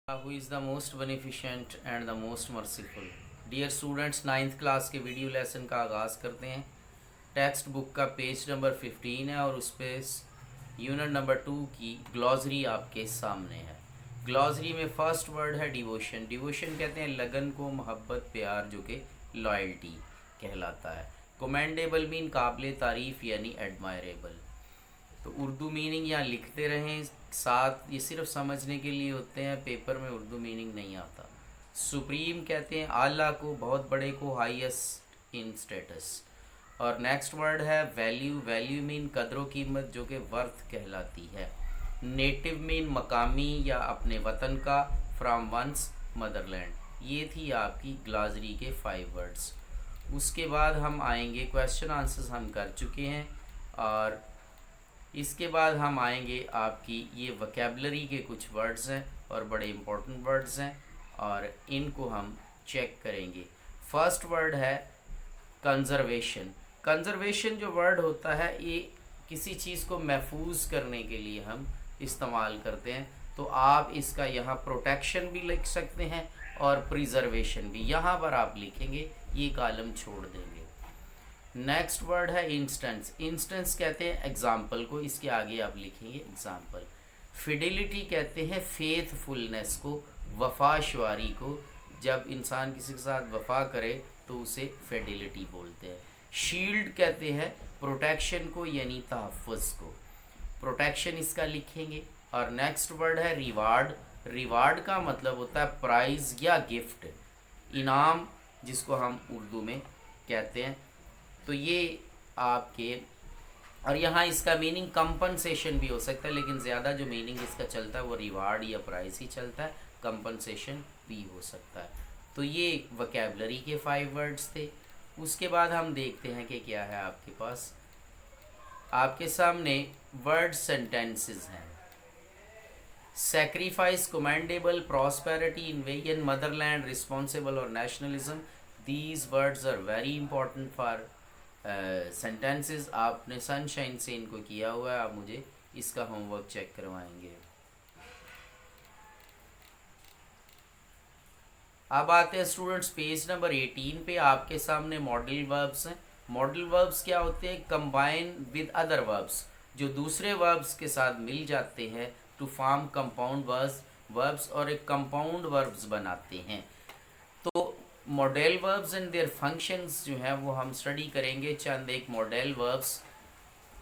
Who is the most beneficent and the most merciful? Dear students, ninth class के video lesson का आगाज़ करते हैं। टेक्स्ट बुक का पेज नंबर 15 है और उस पर यूनिट नंबर 2 की ग्लॉसरी आपके सामने है। ग्लॉसरी में फर्स्ट वर्ड है डिवोशन। डिवोशन कहते हैं लगन को, मोहब्बत, प्यार, जो कि लॉयल्टी कहलाता है। कमेंडेबल मीन काबिल तारीफ़ यानी एडमायरेबल। तो उर्दू मीनिंग यहाँ लिखते रहें साथ, ये सिर्फ समझने के लिए होते हैं, पेपर में उर्दू मीनिंग नहीं आता। सुप्रीम कहते हैं आला को, बहुत बड़े को, हाईएस्ट इन स्टेटस। और नेक्स्ट वर्ड है वैल्यू। वैल्यू मीन कदर कीमत, जो कि वर्थ कहलाती है। नेटिव मीन मकामी या अपने वतन का, फ्राम वंस मदरलैंड। ये थी आपकी ग्लासरी के 5 वर्ड्स। उसके बाद हम आएंगे, क्वेश्चन आंसर्स हम कर चुके हैं, और इसके बाद हम आएंगे आपकी ये वोकैबुलरी के कुछ वर्ड्स हैं और बड़े इंपॉर्टेंट वर्ड्स हैं और इनको हम चेक करेंगे। फर्स्ट वर्ड है कंजर्वेशन। कंजर्वेशन जो वर्ड होता है ये किसी चीज़ को महफूज करने के लिए हम इस्तेमाल करते हैं। तो आप इसका यहाँ प्रोटेक्शन भी लिख सकते हैं और प्रिजर्वेशन भी। यहाँ पर आप लिखेंगे, ये कॉलम छोड़ देंगे। नेक्स्ट वर्ड है इंस्टेंस। इंस्टेंस कहते हैं एग्जाम्पल को, इसके आगे आप लिखेंगे एग्जाम्पल। फिडिलिटी कहते हैं फेथफुलनेस को, वफाशवारी को। जब इंसान किसी के साथ वफा करे तो उसे फिडिलिटी बोलते हैं। शील्ड कहते हैं प्रोटेक्शन को यानी तहफ़्फ़ुज़ को। प्रोटेक्शन इसका लिखेंगे। और नेक्स्ट वर्ड है रिवार्ड। रिवार्ड का मतलब होता है प्राइज़ या गिफ्ट, इनाम, जिसको हम उर्दू में कहते हैं। तो ये आपके, और यहाँ इसका मीनिंग कंपनसेशन भी हो सकता है, लेकिन ज़्यादा जो मीनिंग इसका चलता है वो रिवार्ड या प्राइस ही चलता है, कंपनसेशन भी हो सकता है। तो ये वोकैबुलरी के 5 वर्ड्स थे। उसके बाद हम देखते हैं कि क्या है आपके पास। आपके सामने वर्ड सेंटेंसेस हैं। Sacrifice, commendable, prosperity, invasion, motherland, responsible और nationalism. These words are very important for sentences. आपने सनशाइन से इनको किया हुआ है, आप मुझे इसका होमवर्क चेक करवाएंगे। अब आते हैं स्टूडेंट्स पेज नंबर 18 पे। आपके सामने मॉडल वर्ब्स हैं। मॉडल वर्ब्स क्या होते हैं? कंबाइन विद अदर वर्ब्स, जो दूसरे वर्ब्स के साथ मिल जाते हैं टू फॉर्म कंपाउंड वर्ब्स और एक कंपाउंड वर्ब्स बनाते हैं। तो modal verbs and their functions जो हैं वो हम स्टडी करेंगे। चंद एक मॉडल वर्ब्स,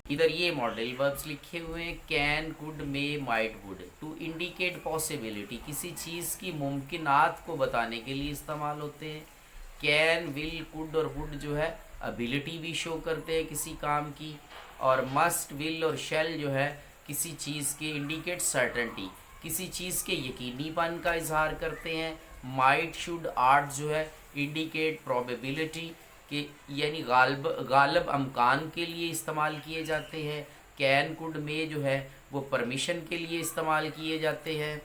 इधर ये मॉडल वर्ब्स लिखे हुए हैं। Can, could, may, might, would, to indicate possibility, किसी चीज़ की मुमकिनात को बताने के लिए इस्तेमाल होते हैं। कैन, विल, कुड और वुड जो है एबिलिटी भी शो करते हैं किसी काम की। और मस्ट, विल और शैल जो है किसी चीज़ के इंडिकेट सर्टेनिटी, किसी चीज़ के यकीनीपन का इजहार करते हैं। माइट, शुड, आर्ट जो है इंडिकेट प्रोबेबिलिटी के यानी गालब अमकान के लिए इस्तेमाल किए जाते हैं। कैन, कुड, मे जो है वो परमिशन के लिए इस्तेमाल किए जाते हैं।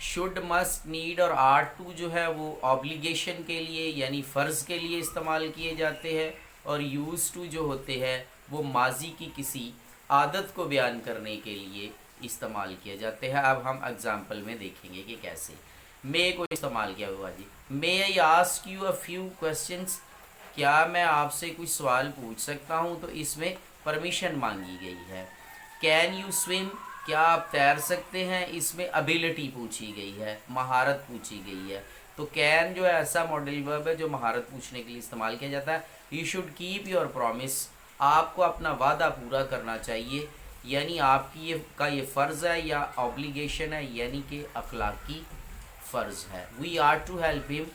शुड, मस्ट, नीड और आर्ट टू जो है वो ऑब्लिगेशन के लिए यानी फ़र्ज़ के लिए इस्तेमाल किए जाते हैं। और यूज़ टू जो होते हैं वो माजी की किसी आदत को बयान करने के लिए इस्तेमाल किए जाते हैं। अब हम एग्जाम्पल में देखेंगे कि कैसे। मे को इस्तेमाल किया हुआ जी। May I ask you a few questions, क्या मैं आपसे कुछ सवाल पूछ सकता हूँ? तो इसमें परमिशन मांगी गई है। कैन यू स्विम, क्या आप तैर सकते हैं? इसमें एबिलिटी पूछी गई है, महारत पूछी गई है। तो कैन जो है ऐसा मॉडल वर्ब है जो महारत पूछने के लिए इस्तेमाल किया जाता है। You should keep your promise, आपको अपना वादा पूरा करना चाहिए, यानी आपकी ये फ़र्ज़ है या ऑब्लिगेशन है, यानी कि अखलाकी फ़र्ज़ है। We are to help him,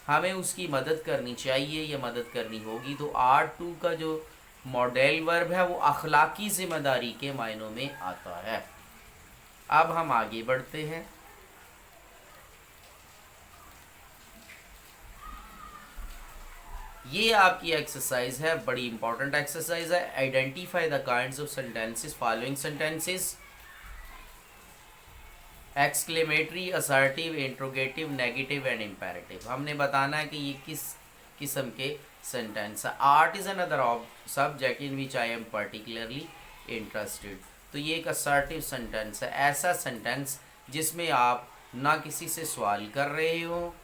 हमें उसकी मदद करनी चाहिए या मदद करनी होगी। तो आर टू का जो मॉडल वर्ब है वो अखलाकी ज़िम्मेदारी के मायनों में आता है। अब हम आगे बढ़ते हैं। ये आपकी एक्सरसाइज है, बड़ी इंपॉर्टेंट एक्सरसाइज है। Identify the kinds of sentences following sentences. Exclamatory, assertive, interrogative, negative and imperative. हमने बताना है कि ये किस किस्म के सेंटेंस है। Art is another subject in which I am particularly interested. तो ये एक असर्टिव सेंटेंस है, ऐसा सेंटेंस जिसमें आप ना किसी से सवाल कर रहे हो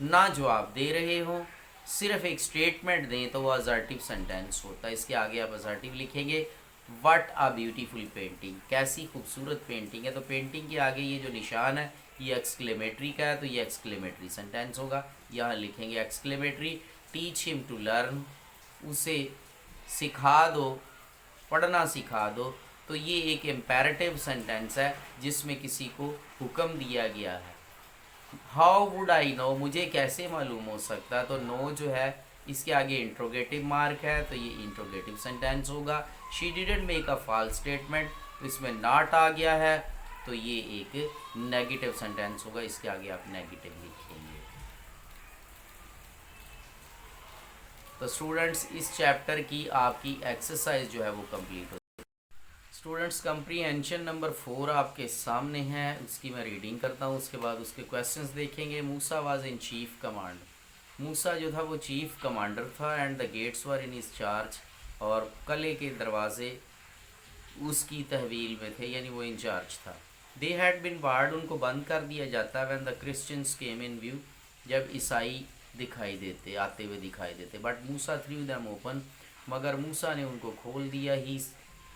ना जवाब दे रहे हो, सिर्फ एक स्टेटमेंट दें तो वो असर्टिव सेंटेंस होता है। इसके आगे आप असर्टिव लिखेंगे। व्हाट अ ब्यूटीफुल पेंटिंग, कैसी खूबसूरत पेंटिंग है। तो पेंटिंग के आगे ये जो निशान है ये एक्सक्लेमेटरी का है, तो ये एक्सक्लेमेटरी सेंटेंस होगा। यहाँ लिखेंगे exclamatory. Teach him to learn, उसे सिखा दो, पढ़ना सिखा दो। तो ये एक इम्पेरेटिव सेंटेंस है जिसमें किसी को हुक्म दिया गया है। हाउ वुड आई नो, मुझे कैसे मालूम हो सकता। तो नो जो है इसके आगे इंट्रोगेटिव मार्क है, तो ये इंट्रोगेटिव सेंटेंस होगा। She didn't make a false statement, तो इसमें नॉट आ गया है, तो ये एक नेगेटिव सेंटेंस होगा। इसके आगे आप नेगेटिव लिखेंगे। तो स्टूडेंट्स इस चैप्टर की आपकी एक्सरसाइज जो है वो कंप्लीट हो। स्टूडेंट्स कंप्रीहेंशन नंबर 4 आपके सामने है, उसकी मैं रीडिंग करता हूँ, उसके बाद उसके क्वेश्चंस देखेंगे। मूसा वाज इन चीफ कमांड, मूसा जो था वो चीफ कमांडर था। And the gates were in his charge, और किले के दरवाजे उसकी तहवील में थे, यानी वो इंचार्ज था। दे हैड बिन बार्ड, उनको बंद कर दिया जाता। When the Christians came in view, जब ईसाई दिखाई देते, आते हुए दिखाई देते। But Musa through them open, मगर मूसा ने उनको खोल दिया। ही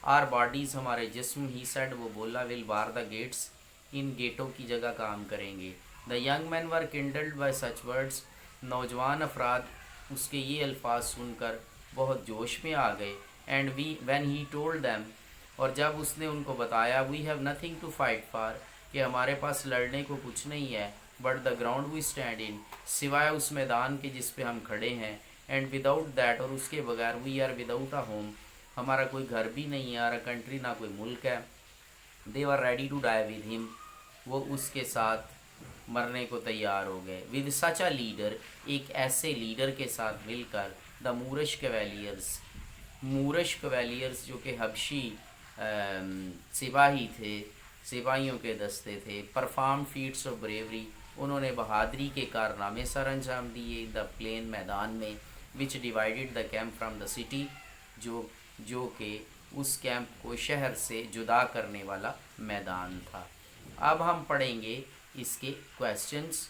आर बॉडीज़, हमारे जिस्म, ही सेड, वो बोला, विल बार द गेट्स, इन गेटों की जगह काम करेंगे। The young man were kindled bye such words, नौजवान अफराद उसके ये अल्फाज सुनकर बहुत जोश में आ गए। And when he told them, और जब उसने उनको बताया, we have nothing to fight for, कि हमारे पास लड़ने को कुछ नहीं है, but the ground we stand in, सिवाय उस मैदान के जिस पे हम खड़े हैं। एंड विदाउट दैट, और उसके बगैर, we are without a home, हमारा कोई घर भी नहीं है, और कंट्री, ना कोई मुल्क है। They were ready to die with him, वो उसके साथ मरने को तैयार हो गए। विद सच अ लीडर, एक ऐसे लीडर के साथ मिलकर। द मूरश कैवेलियर्स, मूरश कैवेलियर्स जो कि हबशी सिपाही थे, सिपाहियों के दस्ते थे। परफॉर्म फीट्स ऑफ ब्रेवरी, उन्होंने बहादरी के कारनामे सर अंजाम दिए। द प्लेन, मैदान में। Which divided the camp from the city, जो कि उस कैंप को शहर से जुदा करने वाला मैदान था। अब हम पढ़ेंगे इसके questions.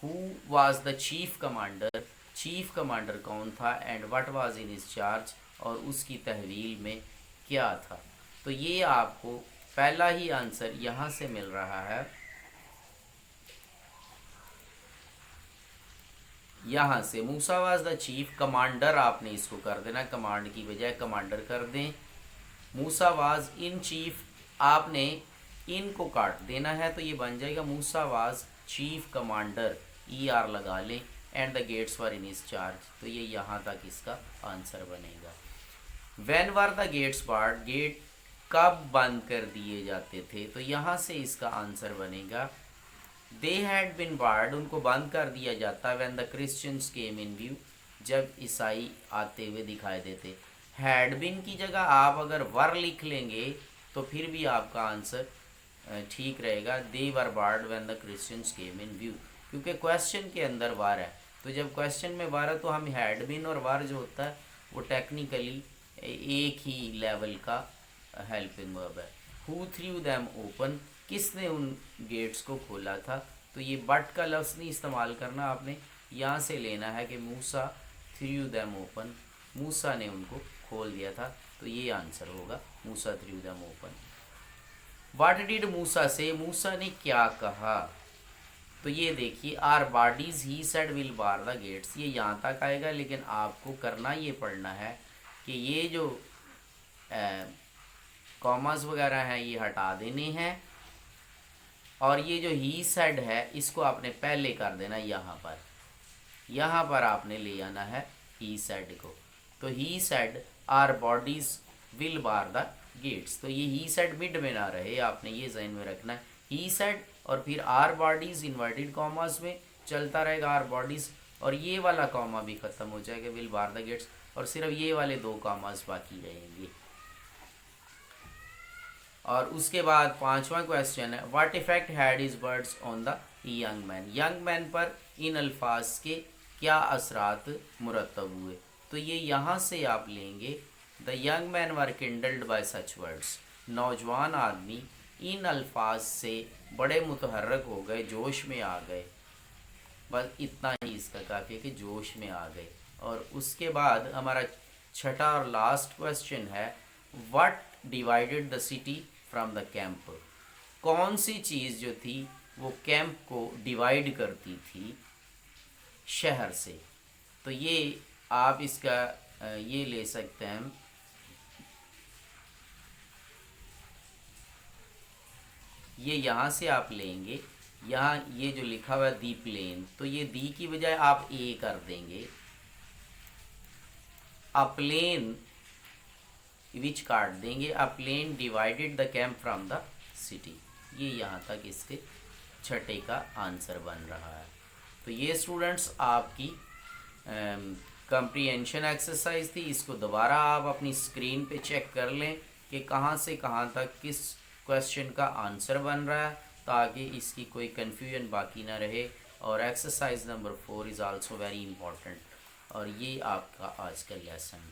Who was the chief commander, chief commander कौन था। And what was in his charge, और उसकी तहवील में क्या था। तो ये आपको पहला ही आंसर यहाँ से मिल रहा है, यहाँ से। मूसा वाज द चीफ कमांडर, आपने इसको कर देना, कमांड की बजाय कमांडर कर दें। मूसा वाज इन चीफ, आपने इन को काट देना है, तो ये बन जाएगा Musa was chief commander, ER लगा लें। And the gates were in his charge, तो ये यहाँ तक इसका आंसर बनेगा। When were the gates barred, gate कब बंद कर दिए जाते थे, तो यहाँ से इसका आंसर बनेगा दे हैड बिन बार्ड, उनको बंद कर दिया जाता। When the Christians came in view, जब ईसाई आते हुए दिखाई देते। हैड बिन की जगह आप अगर वर लिख लेंगे तो फिर भी आपका आंसर ठीक रहेगा। They were barred when the Christians came in view, क्योंकि क्वेश्चन के अंदर वर है, तो जब क्वेश्चन में वर है तो हम हैड बिन और वर जो होता है वो टेक्निकली एक ही लेवल का हेल्पिंग वर्ब है। हु थ्रू दैम ओपन, किसने उन गेट्स को खोला था। तो ये बट का लफ्ज़ नहीं इस्तेमाल करना, आपने यहाँ से लेना है कि Musa threw them open, Musa ने उनको खोल दिया था, तो ये आंसर होगा Musa threw them open. What did Musa say, Musa ने क्या कहा। तो ये देखिए, our bodies he said will bar the gates, ये यहाँ तक आएगा, लेकिन आपको करना ये पड़ना है कि ये जो कॉमास वगैरह हैं ये हटा देने हैं, और ये जो ही सेड है इसको आपने पहले कर देना। यहाँ पर आपने ले आना है ही सेड को। तो he said our bodies will bar the gates, तो ये ही सेड मिड में ना रहे, आपने ये जहन में रखना है। ही सेड और फिर आर बॉडीज इन्वर्टेड कॉमास में चलता रहेगा, आर बॉडीज, और ये वाला कॉमा भी ख़त्म हो जाएगा, विल बार द गेट्स, और सिर्फ ये वाले दो कॉमास बाकी रहेंगे। और उसके बाद पांचवा क्वेश्चन है, what effect had his words on the young man, young man पर इन अल्फाज के क्या असरात मुरतब हुए। तो ये यहाँ से आप लेंगे the young man were kindled bye such words, नौजवान आदमी इन अल्फाज से बड़े मुतहर्रक हो गए, जोश में आ गए। बस इतना ही इसका काफ़ी है कि जोश में आ गए। और उसके बाद हमारा छठा और लास्ट क्वेश्चन है, what divided the city from the camp. कौन सी चीज़ जो थी वो कैंप को डिवाइड करती थी शहर से। तो ये आप इसका ये ले सकते हैं, ये यहाँ से आप लेंगे, यहाँ ये जो लिखा हुआ है दी प्लेन, तो ये दी की बजाय आप ए कर देंगे, अ प्लेन विच काट देंगे, a plain divided the camp from the city. ये यहाँ तक इसके छठे का आंसर बन रहा है। तो ये स्टूडेंट्स आपकी कंप्रीहेंशन एक्सरसाइज थी। इसको दोबारा आप अपनी स्क्रीन पे चेक कर लें कि कहाँ से कहाँ तक किस क्वेश्चन का आंसर बन रहा है, ताकि इसकी कोई कन्फ्यूजन बाकी ना रहे। और exercise number 4 is also very important. और ये आपका आज का लेसन